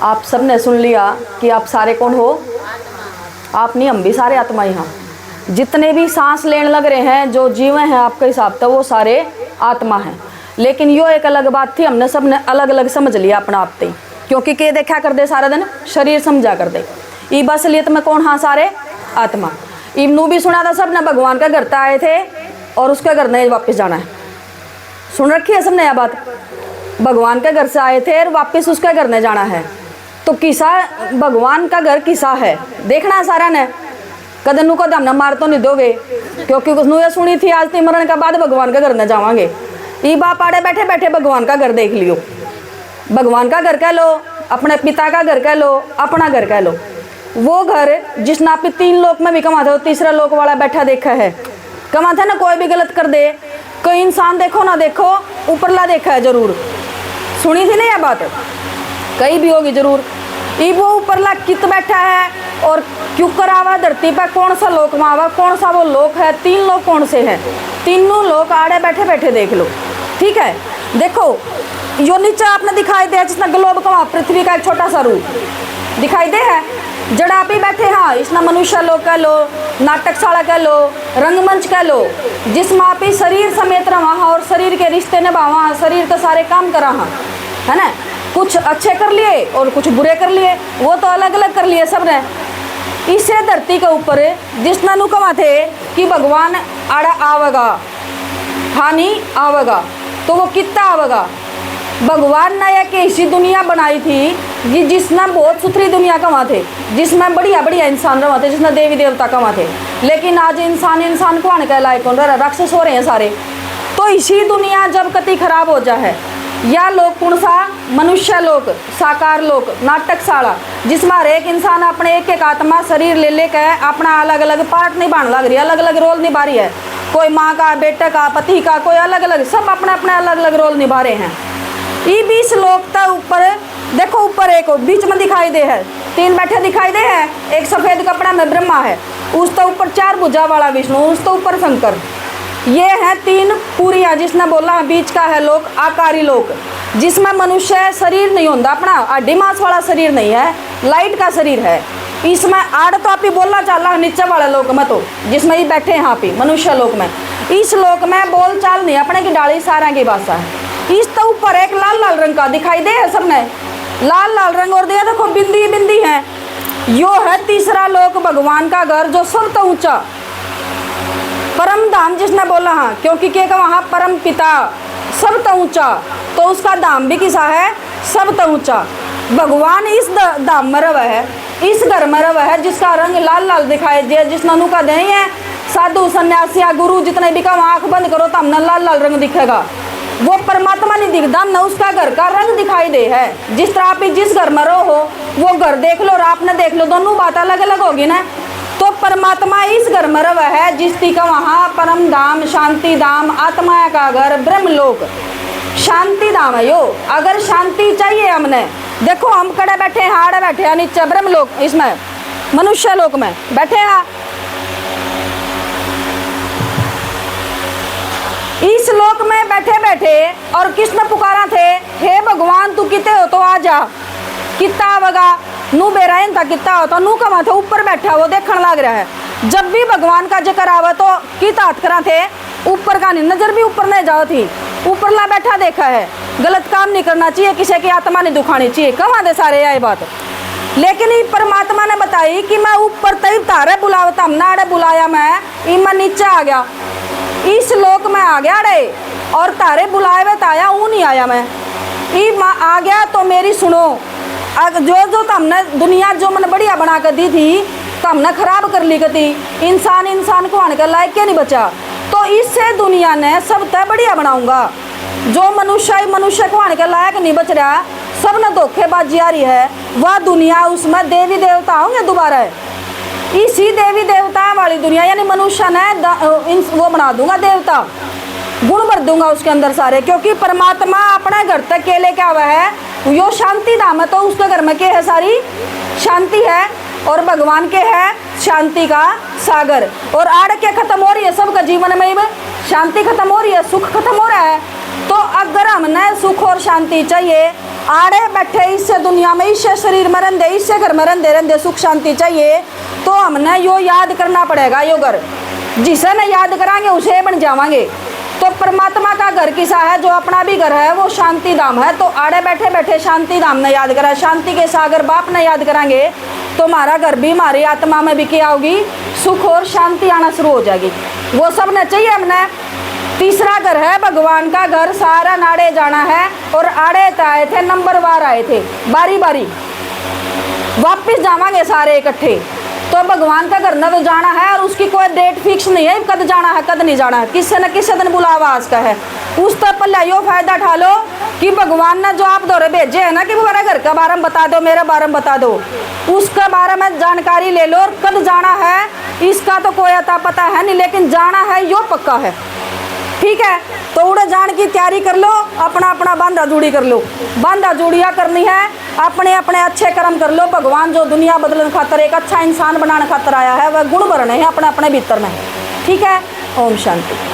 आप सब ने सुन लिया कि आप सारे कौन हो। आप नहीं, हम भी सारे आत्मा ही हैं। जितने भी सांस लेने लग रहे हैं, जो जीव हैं आपके हिसाब से, वो सारे आत्मा हैं। लेकिन यो एक अलग बात थी, हमने सब ने अलग अलग समझ लिया अपना आप ते, क्योंकि के देखा कर दे सारा दिन शरीर समझा कर दे। ई बस लिए तो मैं कौन, हाँ सारे आत्मा। इमनू भी सुना था सब ने, भगवान का घर आए थे और उसका घर नहीं वापस जाना है। सुन रखी है सबने यह बात, भगवान के घर से आए थे और वापस उसके घर नहीं जाना है। तो किसा भगवान का घर किसा है देखना है सारा ने। कदनू को दम मार तो नहीं दोगे, क्योंकि उसने ये सुनी थी आज तीन मरण के बाद भगवान का घर न जावांगे। ई बाप आड़े बैठे बैठे भगवान का घर देख लियो। भगवान का घर कह लो, अपने पिता का घर कह लो, अपना घर कह लो। वो घर जिसने आप 3 लोक में भी कमा था, तीसरा लोक वाला बैठा देखा है। कमा था ना, कोई भी गलत कर दे, कोई इंसान देखो ना देखो, ऊपरला देखा है जरूर। सुनी थी ना यह बात, कहीं भी होगी जरूर। ये वो ऊपरला कित बैठा है और क्यों करावा धरती पर, कौन सा लोक में आवा, कौन सा वो लोक है। 3 लोक कौन से हैं, तीनों लोक आड़े बैठे बैठे देख लो। ठीक है, देखो यो नीचे आपने दिखाई दे जिसना ग्लोब का पृथ्वी का एक छोटा सा रूप दिखाई दे है, जड़ा आप ही बैठे। हाँ, इसना मनुष्य लोक कह लो, नाटकशाला कह लो, रंगमंच कह लो, जिसमें आप ही शरीर समेत रहा और शरीर के रिश्ते निभावा, शरीर के सारे काम करा, है ना। कुछ अच्छे कर लिए और कुछ बुरे कर लिए, वो तो अलग अलग कर लिए सब ने। इसे धरती के ऊपर जिसना नुकमा थे कि भगवान आड़ा आवेगा, हानि आवेगा, तो वो कितना आवेगा। भगवान ने एक ऐसी दुनिया बनाई थी जिसमें बहुत सुथरी दुनिया कमा थे, जिसमें बढ़िया बढ़िया इंसान रहा थे, जिसमें देवी देवता कमा थे। लेकिन आज इंसान को आने का लायक कौन रहा, राक्षस हो रहे हैं सारे। तो इसी दुनिया जब कति खराब हो जाए, या लोग कौन सा, मनुष्य लोक, साकार लोक, नाटकशाला, जिसमें हर एक इंसान अपने एक एक आत्मा शरीर ले लेकर अपना अलग अलग पार्ट निभाने लग रही है, अलग अलग रोल निभा रही है। कोई माँ का, बेटे का, पति का, कोई अलग अलग, सब अपने अपने अलग अलग रोल निभा रहे हैं। ये 20 लोक तक ऊपर देखो, ऊपर एक बीच में दिखाई दे है, 3 बैठे दिखाई दे है। एक सफेद कपड़ा में ब्रह्मा है, उस तो ऊपर 4 भुजा वाला विष्णु, उस तो ऊपर शंकर। ये हैं 3 पूरियां, जिसने बोला बीच का है लोक आकारी लोक, जिसमें मनुष्य शरीर नहीं होता अपना, हड्डी मांस वाला शरीर नहीं है, लाइट का शरीर है। इसमें आड़ तो आप ही बोलना चाला नीचे वाले लोक में, तो जिसमें ये बैठे हैं यहाँ पे मनुष्य लोक में, इस लोक में बोल चाल नहीं, अपने की डाली सारा की भाषा है। इस तो ऊपर एक लाल लाल रंग का दिखाई दे है सबने, लाल लाल रंग, और दिया देखो बिंदी बिंदी है। यो है तीसरा लोक, भगवान का घर, जो सबसे ऊंचा परम धाम जिसने बोला। हाँ, क्योंकि क्या वहाँ परम पिता सबसे ऊंचा, तो उसका धाम भी किसा है, सबसे ऊंचा। भगवान इस धाम में रव है, इस घर में रव है, जिसका रंग लाल लाल दिखाई दे, जिस ननु का नहीं है साधु सन्यासिया गुरु जितने भी का आंख बंद करो तो हमने लाल लाल रंग दिखेगा। वो परमात्मा नहीं दिखता न, उसका घर का रंग दिखाई दे है। जिस तरह आप जिस घर में रहो वो घर देख लो और आपने देख लो, दोनों बात अलग अलग होगी ना। तो परमात्मा इस घर में रव है, जिसकी का वहाँ परम धाम, शांति धाम, आत्मा का घर, ब्रह्मलोक, शांति धाम है यो। अगर शांति चाहिए हमने, देखो हम कड़े बैठे हैं, हाड़े बैठे हैं नीचे ब्रह्मलोक, इसमें मनुष्य लोक में बैठे हैं। इस लोक में बैठे बैठे और किसने पुकारा थे, हे भगवान तू किते हो तो आ जा। कितना आवेगा, नू बेरायन था, कितना होता नू कमा था, ऊपर बैठा वो देखने लग रहा है। जब भी भगवान का जिक्र आवे तो कित हाथ करा थे, ऊपर का नहीं, नजर भी ऊपर नहीं जाओ थी, ऊपरला बैठा देखा है। गलत काम नहीं करना चाहिए, किसी की आत्मा नहीं दुखानी चाहिए, कमा दे सारे यही बात। लेकिन ये परमात्मा ने बताई कि मैं ऊपर तय तारे बुलावता, हमने बुलाया, मैं नीचे आ गया, इस लोक में आ गया रे, और तारे बुलाए हुए आया, वो नहीं आया मैं, ई आ गया। तो मेरी सुनो, जो तो हमने दुनिया जो मैंने बढ़िया बना कर दी थी, तो हमने खराब कर ली थी। इंसान को आने का लायक क्या नहीं बचा, तो इससे दुनिया ने सब तय बढ़िया बनाऊंगा। जो मनुष्य को आने का लायक नहीं बच रहा, सब ने धोखेबाजी आ रही है, वह दुनिया उसमें देवी देवता होंगे दोबारा। इसी देवी देवता वाली दुनिया, यानी मनुष्य ने वो बना दूंगा देवता, गुण भर दूंगा उसके अंदर सारे। क्योंकि परमात्मा अपने घर तक के लेके आवा है, यो शांति धाम है, तो उसके घर में क्या है, सारी शांति है। और भगवान के है शांति का सागर, और आड़ के खत्म हो रही है सबका जीवन में, शांति खत्म हो रही है, सुख खत्म हो रहा है। तो अगर हमने सुख और शांति चाहिए आड़े बैठे इससे दुनिया में, इससे शरीर में रहते, इससे घर में रहते सुख शांति चाहिए, तो हमने यो याद करना पड़ेगा। यो घर जिसे न याद करांगे उसे बन जावांगे। तो परमात्मा का घर किसा है? जो अपना भी घर है वो शांति धाम है। तो आड़े बैठे बैठे शांति धाम ने याद करा, शांति के सागर बाप ने याद करांगे तो हमारा घर भी, हमारी आत्मा में भी क्या होगी? सुख और शांति आना शुरू हो जाएगी। वो सब न चाहिए हमने। तीसरा घर है भगवान का घर, सारा नाड़े जाना है। और आड़े आए थे, नंबर वार आए थे, बारी बारी वापिस जावांगे सारे इकट्ठे। तो भगवान का घर न तो जाना है, और उसकी कोई डेट फिक्स नहीं है कद जाना है कद नहीं जाना है, किससे न किससे दिन बुलावा आज का है। उस तक पल्ला यो फायदा उठा लो कि भगवान ने जो आप दौरे भेजे है ना कि मेरे घर के बारे में बता दो, मेरे बारे में बता दो, उसके बारे में जानकारी ले लो। और कद जाना है इसका तो कोई अता पता है नहीं, लेकिन जाना है यो पक्का है। ठीक है, तो उड़े जान की तैयारी कर लो, अपना अपना बांधा जोड़ी कर लो। बांधा जोड़िया करनी है, अपने अपने अच्छे कर्म कर लो। भगवान जो दुनिया बदलने खातर, एक अच्छा इंसान बनाने खातर आया है, वह गुण भरने हैं अपने अपने भीतर में। ठीक है, ओम शांति।